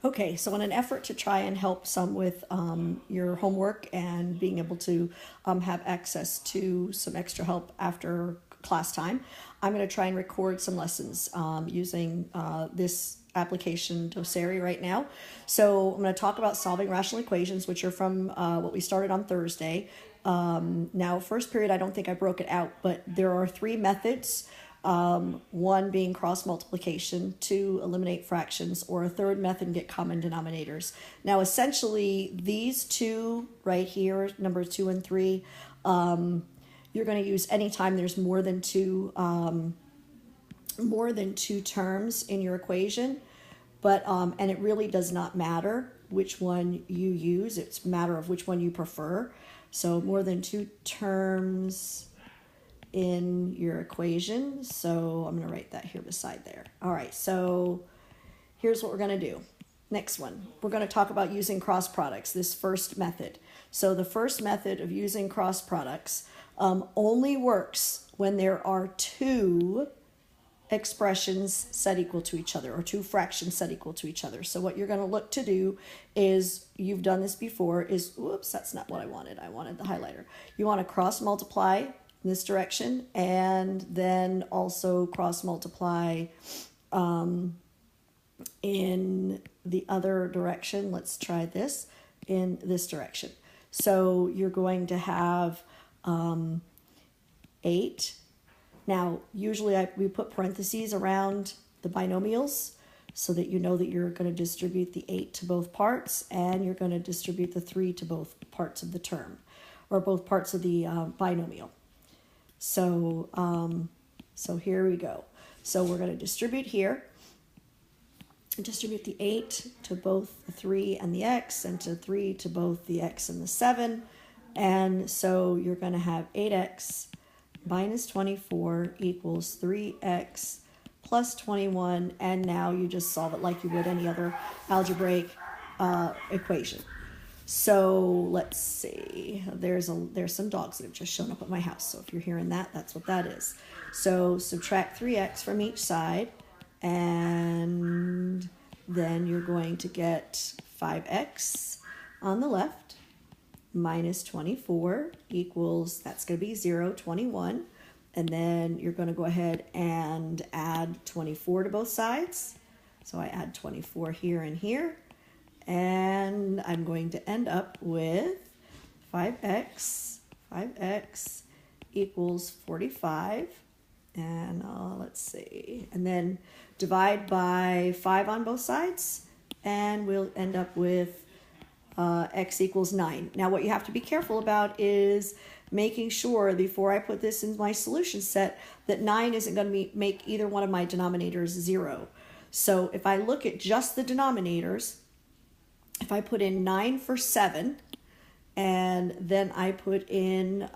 Okay, so in an effort to try and help some with your homework and being able to have access to some extra help after class time, I'm going to try and record some lessons using this application Doceri right now. So I'm going to talk about solving rational equations, which are from what we started on Thursday. Now, first period, I don't think I broke it out, but there are three methods. One being cross multiplication, two eliminate fractions, or a third method get common denominators. Now essentially these two right here, numbers 2 and 3, you're going to use anytime there's more than two terms in your equation, but and it really does not matter which one you use, it's a matter of which one you prefer. So more than two terms in your equation. So I'm going to write that here beside there. All right, so here's what we're going to do. Next one, we're going to talk about using cross products, this first method. So the first method of using cross products only works when there are two expressions set equal to each other, or two fractions set equal to each other. So what you're going to look to do is, you've done this before, is, whoops, that's not what I wanted. I wanted the highlighter. You want to cross multiply in this direction, and then also cross multiply in the other direction. Let's try this in this direction. So you're going to have 8. Now usually we put parentheses around the binomials so that you know that you're going to distribute the 8 to both parts, and you're going to distribute the 3 to both parts of the term, or both parts of the binomial. So, so here we go. So we're going to distribute here, distribute the 8 to both the 3 and the x, and to 3 to both the x and the 7. And so you're going to have 8x minus 24 equals 3x plus 21. And now you just solve it like you would any other algebraic equation. So let's see, there's some dogs that have just shown up at my house. So if you're hearing that, that's what that is. So subtract 3x from each side, and then you're going to get 5x on the left minus 24 equals, that's going to be 0, 21. And then you're going to go ahead and add 24 to both sides. So I add 24 here and here. And I'm going to end up with 5x equals 45. And let's see. And then divide by 5 on both sides. And we'll end up with x equals 9. Now what you have to be careful about is making sure before I put this in my solution set that 9 isn't going to make either one of my denominators 0. So if I look at just the denominators, if I put in 9 for 7, and then I put in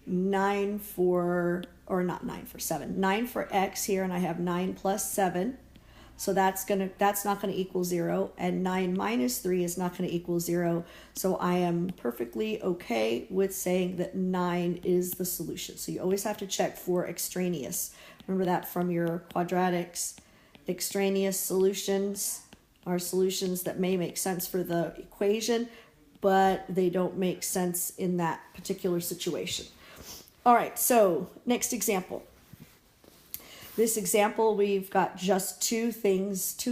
9 for, or not 9 for 7, 9 for x here, and I have 9 plus 7. So that's not going to equal 0, and 9 minus 3 is not going to equal 0. So I am perfectly okay with saying that 9 is the solution. So you always have to check for extraneous. Remember that from your quadratics. Extraneous solutions are solutions that may make sense for the equation, but they don't make sense in that particular situation. All right, so next example. This example, we've got just two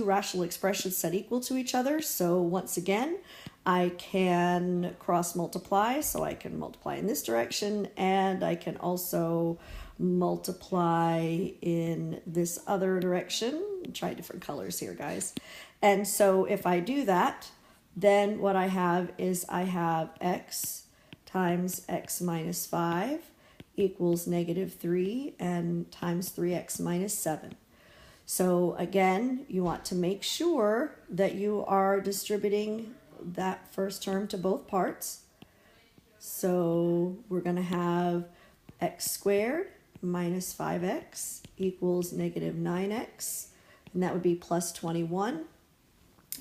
rational expressions set equal to each other. So once again, I can cross multiply. So I can multiply in this direction, and I can also multiply in this other direction. Try different colors here, guys. And so if I do that, then what I have is I have x times x minus 5 equals negative 3, and times 3x minus 7. So again, you want to make sure that you are distributing that first term to both parts. So we're going to have x squared minus 5x equals negative 9x, and that would be plus 21.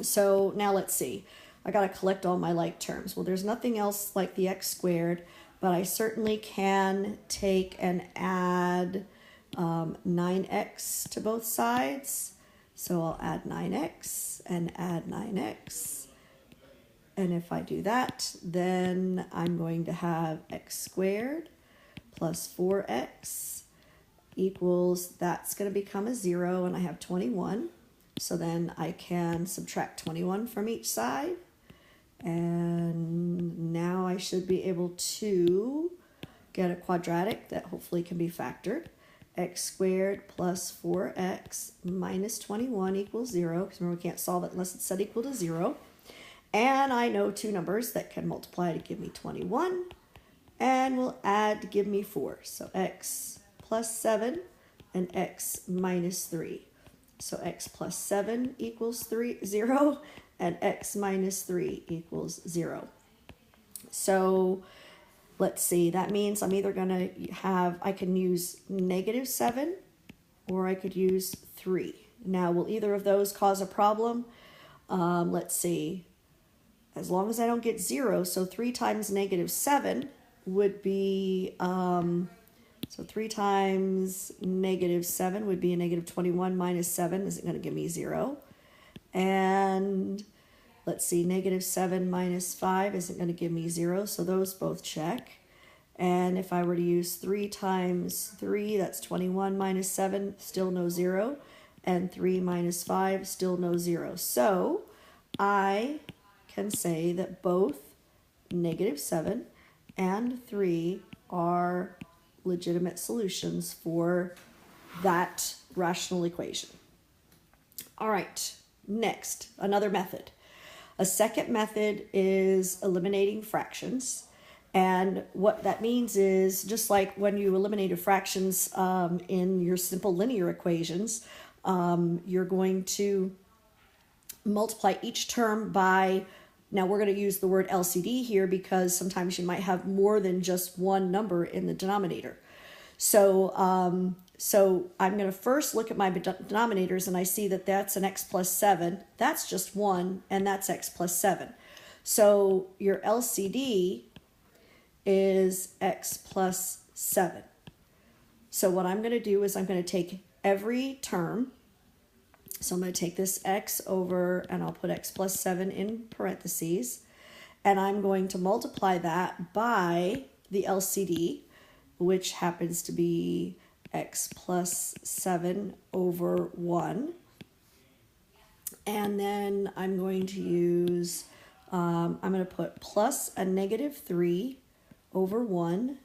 So now let's see. I got to collect all my like terms. Well, there's nothing else like the x squared, but I certainly can take and add 9x to both sides. So I'll add 9x. x and add 9x. And if I do that, then I'm going to have x squared plus 4x equals, that's going to become a 0, and I have 21. So then I can subtract 21 from each side. And now I should be able to get a quadratic that hopefully can be factored. X squared plus 4x minus 21 equals 0, because remember we can't solve it unless it's set equal to 0. And I know two numbers that can multiply to give me 21, and we'll add to give me 4. So x plus 7 and x minus 3. So x plus 7 equals 0, and x minus 3 equals 0. So let's see, that means I'm either going to have, I can use -7 or I could use 3. Now, will either of those cause a problem? Let's see, as long as I don't get 0, so 3 times -7 would be, so 3 times -7 would be a -21 minus 7 isn't going to give me 0. And let's see, -7 minus 5 isn't going to give me 0, so those both check. And if I were to use 3 times 3, that's 21 minus 7, still no 0. And 3 minus 5, still no 0. So I can say that both -7 and 3 are legitimate solutions for that rational equation. All right, next, another method. A second method is eliminating fractions. And what that means is, just like when you eliminated fractions in your simple linear equations, you're going to multiply each term by, now we're going to use the word LCD here because sometimes you might have more than just one number in the denominator. So, so I'm going to first look at my denominators, and I see that that's an x plus 7. That's just 1, and that's x plus 7. So your LCD is x plus 7. So what I'm going to do is I'm going to take every term. So I'm going to take this x over, and I'll put x plus 7 in parentheses, and I'm going to multiply that by the LCD, which happens to be x plus 7 over 1. And then I'm going to use, I'm going to put plus a -3 over 1,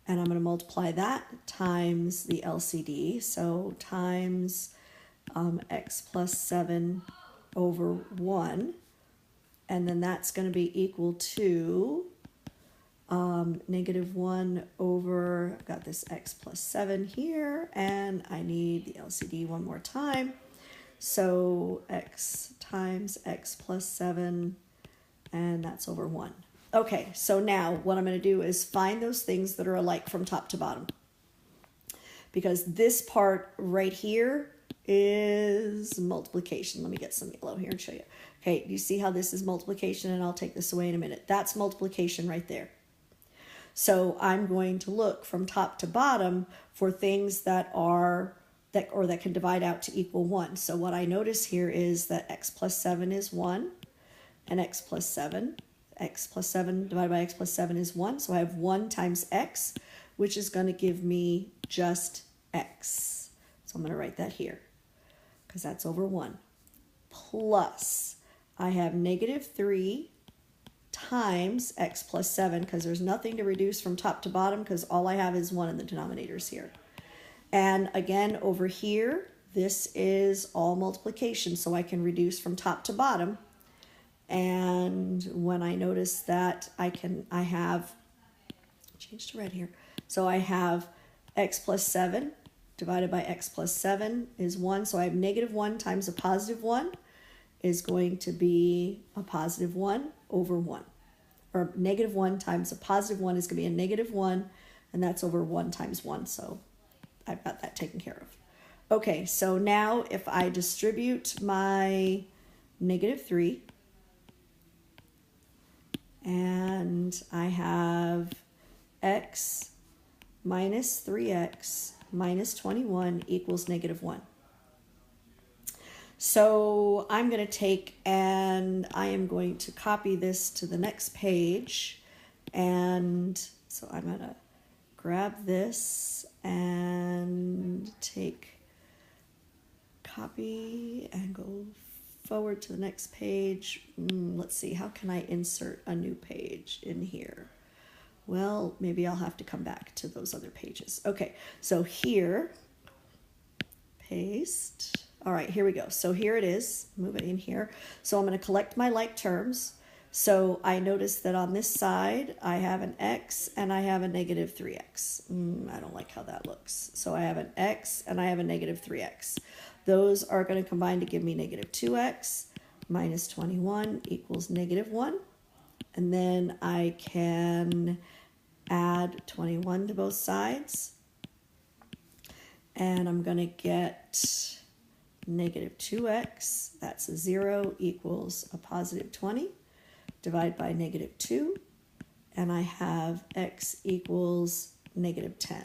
and I'm going to multiply that times the LCD, so times x plus 7 over 1, and then that's going to be equal to -1 over, I've got this x plus 7 here, and I need the LCD one more time, so x times x plus 7, and that's over 1. Okay, so now what I'm going to do is find those things that are alike from top to bottom, because this part right here is multiplication. Let me get some yellow here and show you. Okay, you see how this is multiplication, and I'll take this away in a minute. That's multiplication right there. So I'm going to look from top to bottom for things that are, that can divide out to equal 1. So what I notice here is that x plus 7 is 1, and x plus 7 divided by x plus 7 is 1. So I have 1 times x, which is going to give me just x. So I'm going to write that here because that's over 1. Plus, I have -3 times x plus 7, because there's nothing to reduce from top to bottom because all I have is 1 in the denominators here. And again, over here, this is all multiplication, so I can reduce from top to bottom. And when I notice that I have, change to red here. So I have x plus 7 divided by x plus 7 is 1. So I have -1 times a positive 1 is going to be a positive 1 over 1. Or -1 times a positive 1 is going to be a -1, and that's over 1 times 1. So I've got that taken care of. Okay, so now if I distribute my -3, and I have x minus 3x minus 21 equals -1. So I'm going to take and I am going to copy this to the next page. And so I'm going to grab this and take copy and go forward to the next page. Let's see, how can I insert a new page in here? Well, maybe I'll have to come back to those other pages. Okay, so here, paste. All right, here we go. So here it is, move it in here. So I'm going to collect my like terms. So I notice that on this side, I have an x and I have a negative 3x. I don't like how that looks. So I have an x and I have a negative 3x. Those are going to combine to give me negative 2x minus 21 equals negative 1. And then I can add 21 to both sides. And I'm going to get negative 2x, that's a 0, equals a positive 20. Divide by negative 2, and I have x equals negative 10.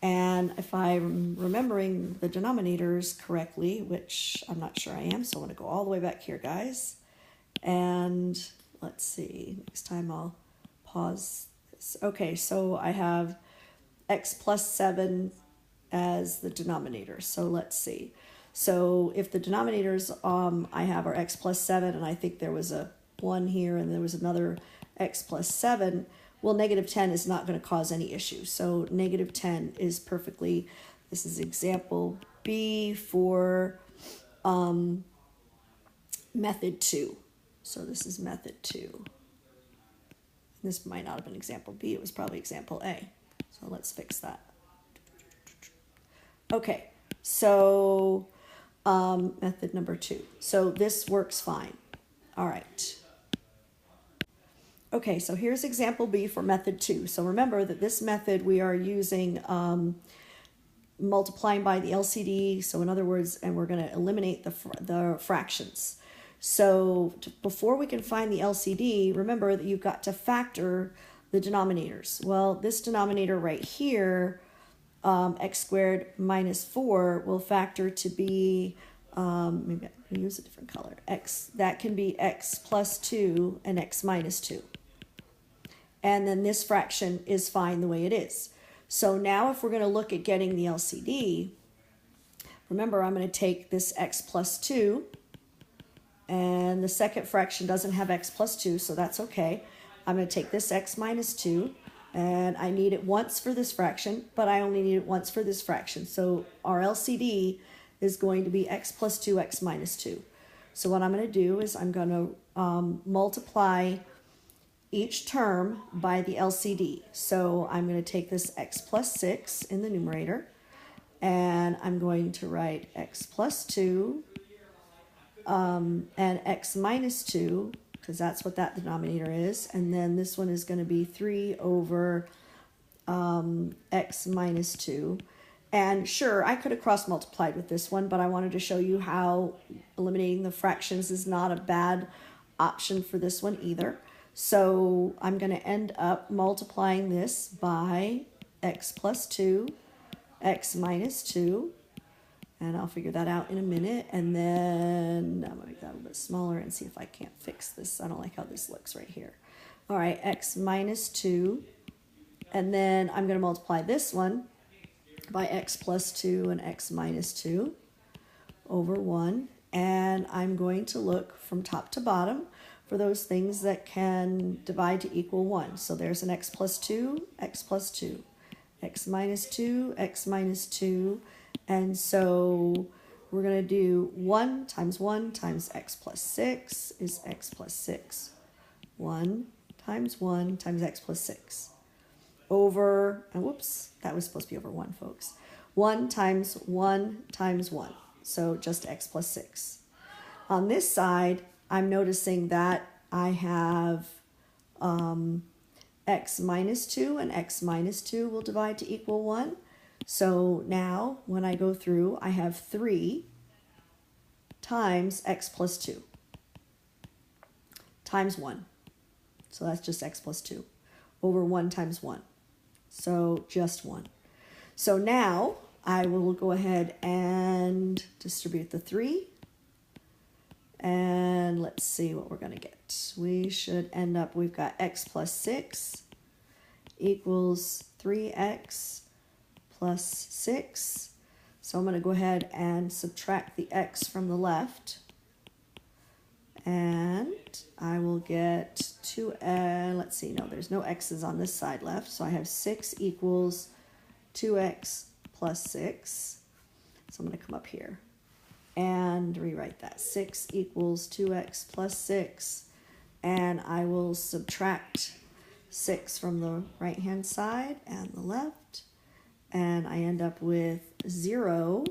And if I'm remembering the denominators correctly, which I'm not sure I am, so I want to go all the way back here, guys. And let's see, next time I'll pause this. Okay, so I have x plus 7 as the denominator. So let's see. So if the denominators I have are x plus 7, and I think there was a 1 here and there was another x plus 7, well, negative 10 is not going to cause any issue. So negative 10 is perfectly, this is example B for method 2. So this is method 2. This might not have been example B, it was probably example A. So let's fix that. Okay, so method number 2. So this works fine. All right. Okay, so here's example B for method 2. So remember that this method we are using multiplying by the LCD. So in other words, and we're going to eliminate the fractions. So before we can find the LCD, remember that you've got to factor the denominators. Well, this denominator right here, x squared minus 4, will factor to be, maybe I can use a different color, x, that can be x plus 2 and x minus 2. And then this fraction is fine the way it is. So now if we're going to look at getting the LCD, remember I'm going to take this x plus 2, and the second fraction doesn't have x plus 2, so that's okay. I'm going to take this x minus 2, and I need it once for this fraction, but I only need it once for this fraction. So our LCD is going to be x plus 2, x minus 2. So what I'm going to do is I'm going to multiply each term by the LCD. So I'm going to take this x plus 6 in the numerator, and I'm going to write x plus 2 and x minus 2, because that's what that denominator is. And then this one is going to be 3 over x minus 2. And sure, I could have cross multiplied with this one, but I wanted to show you how eliminating the fractions is not a bad option for this one either. So I'm going to end up multiplying this by x plus 2, x minus 2, and I'll figure that out in a minute. And then I'm going to make that a little bit smaller and see if I can't fix this. I don't like how this looks right here. All right, x minus 2, and then I'm going to multiply this one by x plus 2 and x minus 2 over 1. And I'm going to look from top to bottom for those things that can divide to equal 1. So there's an x plus 2, x plus 2, x minus 2, x minus 2. And so we're going to do 1 times x plus 6 is x plus 6. 1 times x plus 6. Over, and whoops, that was supposed to be over 1, folks. 1 times 1 times 1. So just x plus 6. On this side, I'm noticing that I have x minus 2 and x minus 2 will divide to equal 1. So now when I go through, I have 3 times x plus 2 times 1. So that's just x plus 2 over 1 times 1. So just 1. So now I will go ahead and distribute the 3 let's see what we're going to get. We should end up, we've got x plus 6 equals 3x plus 6. So I'm going to go ahead and subtract the x from the left. And I will get 2, let's see, no, there's no x's on this side left. So I have 6 equals 2x plus 6. So I'm going to come up here and rewrite that. 6 equals 2x plus 6. And I will subtract 6 from the right-hand side and the left. And I end up with 0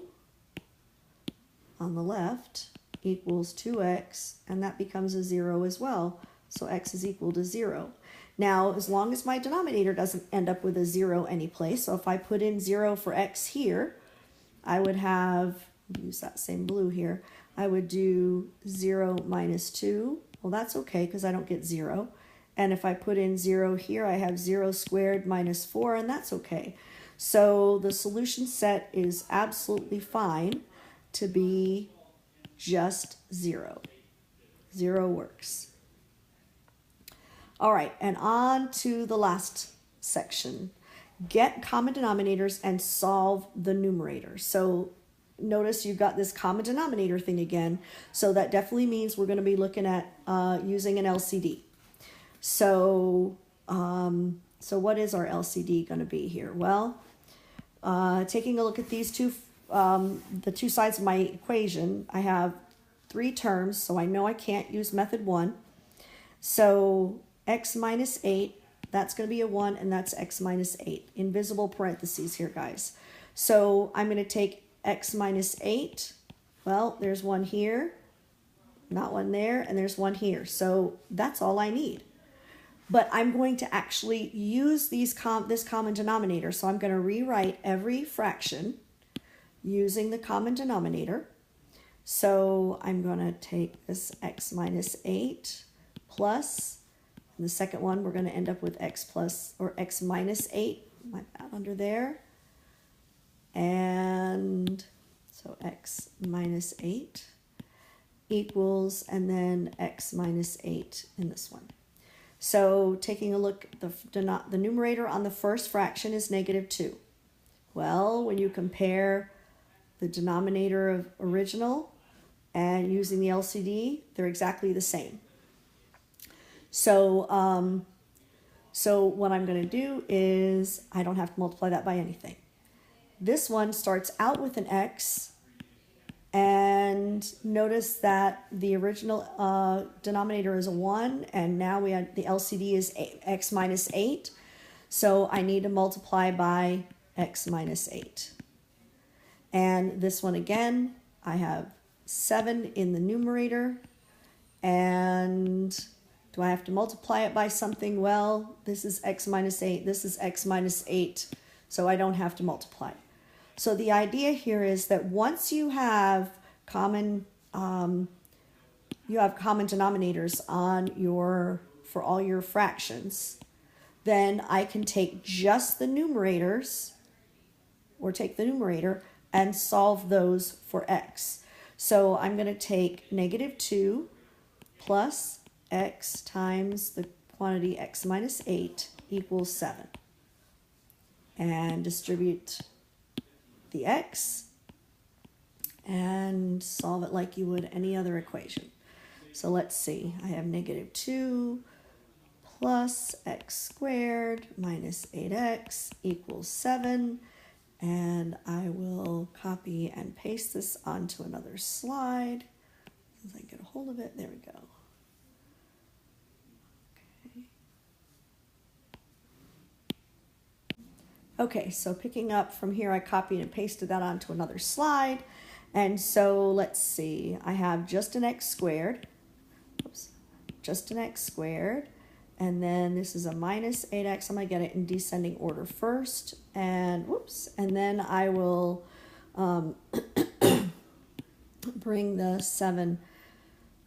on the left equals 2x, and that becomes a 0 as well. So x is equal to 0. Now, as long as my denominator doesn't end up with a 0 anyplace, so if I put in 0 for x here, I would have, use that same blue here, I would do 0 minus 2. Well, that's okay because I don't get 0. And if I put in 0 here, I have 0 squared minus 4, and that's okay. So the solution set is absolutely fine to be just 0. 0 works. All right, and on to the last section. Get common denominators and solve the numerator. So notice you've got this common denominator thing again. So that definitely means we're going to be looking at using an LCD. So, so what is our LCD going to be here? Well, taking a look at these two, the two sides of my equation, I have 3 terms, so I know I can't use method 1. So x minus 8, that's going to be a 1, and that's x minus 8. Invisible parentheses here, guys. So I'm going to take x minus 8. Well, there's one here, not one there, and there's one here. So that's all I need. But I'm going to actually use this common denominator. So I'm going to rewrite every fraction using the common denominator. So I'm going to take this x minus 8 plus, and the second one we're going to end up with x plus, or x minus 8, my bad, under there. And so x minus 8 equals, and then x minus 8 in this one. So taking a look, the numerator on the first fraction is -2. Well, when you compare the denominator of original and using the LCD, they're exactly the same. So, so what I'm going to do is I don't have to multiply that by anything. This one starts out with an x, and notice that the original denominator is a 1, and now we have the LCD is x minus 8. So I need to multiply by x minus 8. And this one again, I have 7 in the numerator. And do I have to multiply it by something? Well, this is x minus 8. This is x minus 8. So I don't have to multiply. So the idea here is that once you have common denominators on for all your fractions, then I can take just the numerators, or take the numerator and solve those for x. So I'm going to take -2 plus x times the quantity x minus 8 equals 7. And distribute the x and solve it like you would any other equation. So let's see, I have -2 plus x squared minus 8x equals 7. And I will copy and paste this onto another slide. As I get a hold of it, there we go. Okay, so picking up from here, I copied and pasted that onto another slide. And so let's see, I have just an x squared. Oops, just an x squared. And then this is a minus 8x. I'm going to get it in descending order first. And whoops. And then I will bring the 7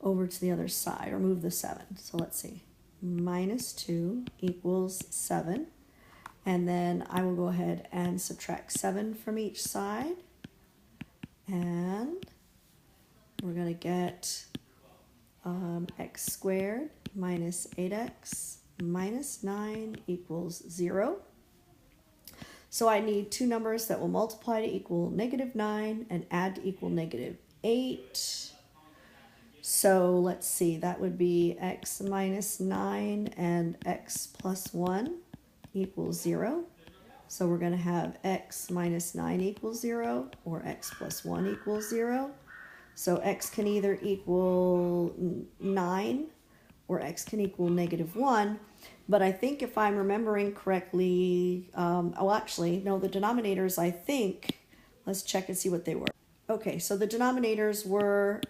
over to the other side, or move the 7. So let's see. -2 equals 7. And then I will go ahead and subtract 7 from each side. And we're going to get x squared minus 8x minus 9 equals 0. So I need two numbers that will multiply to equal -9 and add to equal -8. So let's see, that would be x minus 9 and x plus 1 equals 0. So we're going to have x minus 9 equals 0 or x plus 1 equals 0. So x can either equal 9 or x can equal -1. But I think if I'm remembering correctly, oh, actually, no, the denominators, I think, let's check and see what they were. Okay, so the denominators were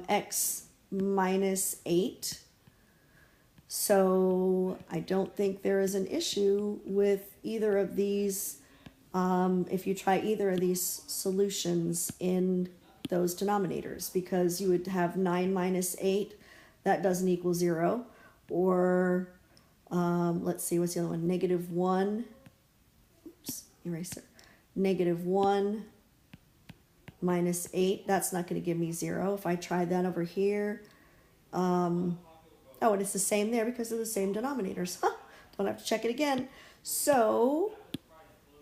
x minus 8. So I don't think there is an issue with either of these if you try either of these solutions in those denominators, because you would have 9 minus 8, that doesn't equal 0, or let's see, what's the other one? -1, oops, eraser, -1 minus 8, that's not going to give me 0. If I try that over here, oh, and it's the same there because they're the same denominators. Huh, don't have to check it again. So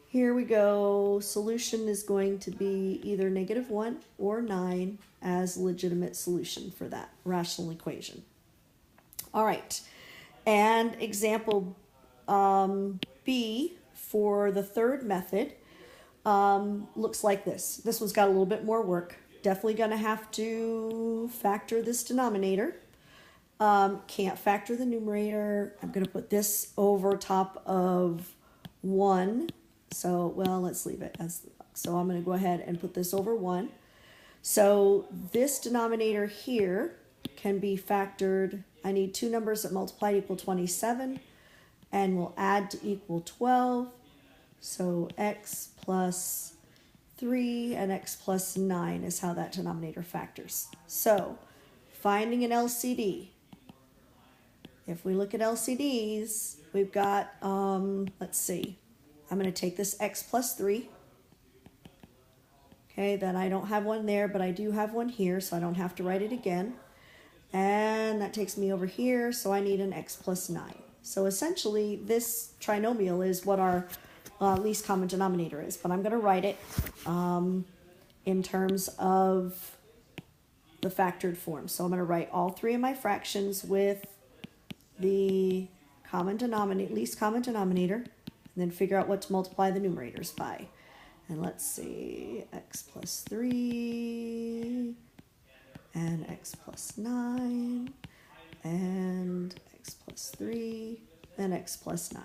here we go. Solution is going to be either -1 or 9 as legitimate solution for that rational equation. All right. And example B for the third method looks like this. This one's got a little bit more work. Definitely going to have to factor this denominator. Can't factor the numerator. I'm going to put this over top of 1. So, well, let's leave it as, so I'm going to go ahead and put this over 1. So this denominator here can be factored. I need two numbers that multiply to equal 27 and will add to equal 12. So x plus 3 and x plus 9 is how that denominator factors. So finding an LCD. If we look at LCDs, we've got, let's see, I'm going to take this x plus 3. Okay, then I don't have one there, but I do have one here, so I don't have to write it again. And that takes me over here, so I need an x plus 9. So essentially, this trinomial is what our least common denominator is, but I'm going to write it in terms of the factored form. So I'm going to write all three of my fractions with the common denominator, least common denominator, and then figure out what to multiply the numerators by. And let's see, x plus 3, and x plus 9, and x plus 3, and x plus 9.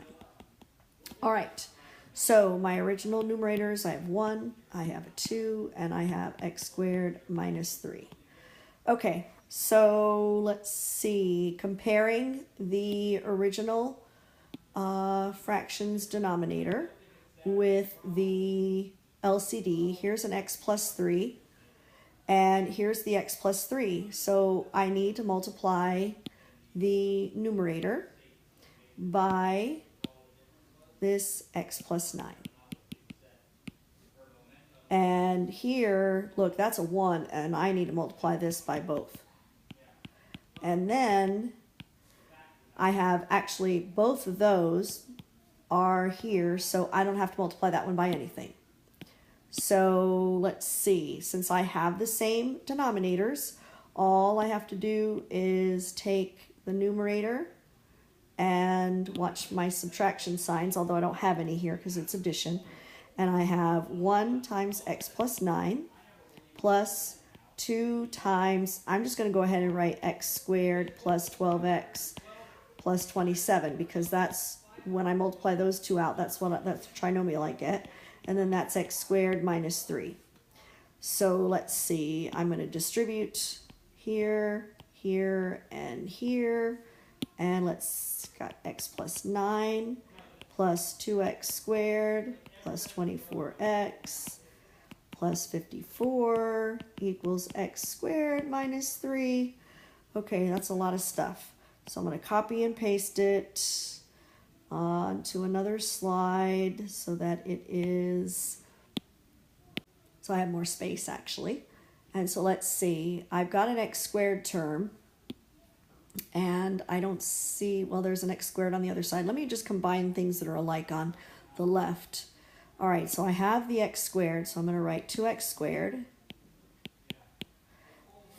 All right, so my original numerators, I have 1, I have a 2, and I have x squared minus 3. Okay, so let's see, comparing the original fractions denominator with the LCD, here's an x plus 3, and here's the x plus 3. So I need to multiply the numerator by this x plus 9. And here, look, that's a 1, and I need to multiply this by both. And then I have actually both of those are here, so I don't have to multiply that one by anything. So let's see, since I have the same denominators, all I have to do is take the numerator and watch my subtraction signs, although I don't have any here because it's addition. And I have 1 times x plus 9 plus 2 times, I'm just going to go ahead and write x squared plus 12x plus 27, because that's, when I multiply those two out, that's the trinomial I get. And then that's x squared minus 3. So let's see, I'm going to distribute here, here, and here. And let's got x plus 9 plus 2x squared plus 24x plus 54 equals x squared minus 3. Okay, that's a lot of stuff. So I'm going to copy and paste it onto another slide so that it is, so I have more space actually. And so let's see, I've got an x squared term, And I don't see, well, there's an x squared on the other side. Let me just combine things that are alike on the left. All right, so I have the x squared, so I'm going to write 2x squared.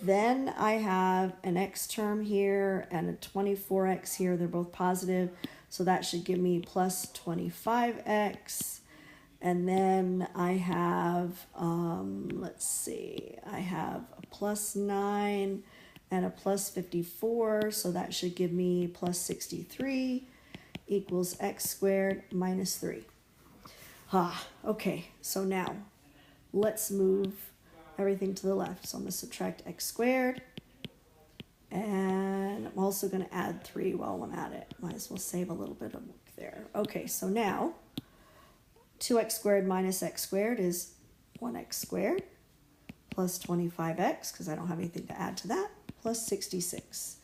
Then I have an x term here and a 24x here. They're both positive, so that should give me plus 25x. And then I have, let's see, I have a plus 9 and a plus 54, so that should give me plus 63 equals x squared minus 3. Okay, so now let's move everything to the left. So I'm going to subtract x squared, and I'm also going to add 3 while I'm at it. Might as well save a little bit of work there. Okay, so now 2x squared minus x squared is 1x squared plus 25x, because I don't have anything to add to that, plus 66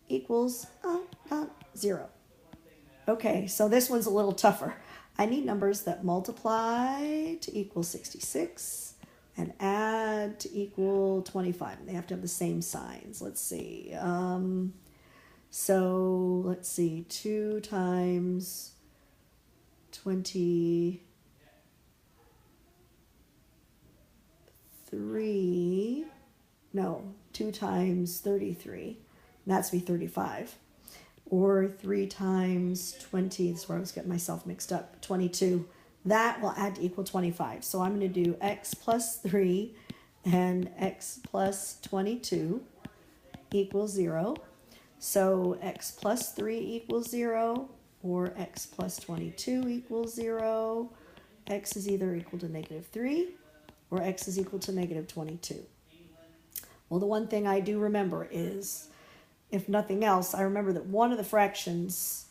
equals 0. Okay, so this one's a little tougher. I need numbers that multiply to equal 66 and add to equal 25. They have to have the same signs. Let's see. So let's see. 2 times 23. No, 2 times 33. That's be 35. Or 3 times 20. That's where I was getting myself mixed up. 22. That will add to equal 25. So I'm going to do x plus 3 and x plus 22 equals 0. So x plus 3 equals 0, or x plus 22 equals 0. X is either equal to negative 3 or x is equal to negative 22. Well, the one thing I do remember is, if nothing else, I remember that one of the fractions,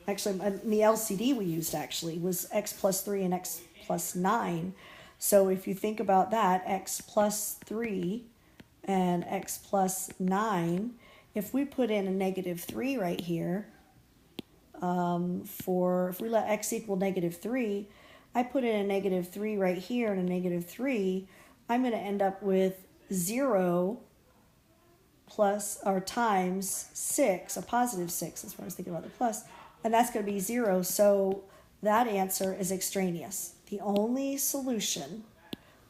actually in the LCD we used actually, was x plus 3 and x plus 9. So if you think about that, x plus 3 and x plus 9, if we put in a negative 3 right here, if we let x equal negative 3, I put in a negative 3 right here and a negative 3, I'm going to end up with 0 plus or times 6, a positive 6. That's what I was thinking about the plus. And that's going to be 0. So that answer is extraneous. The only solution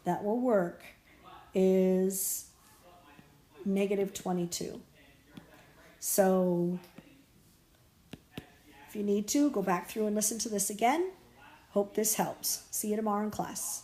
that will work is negative 22. So if you need to, go back through and listen to this again. Hope this helps. See you tomorrow in class.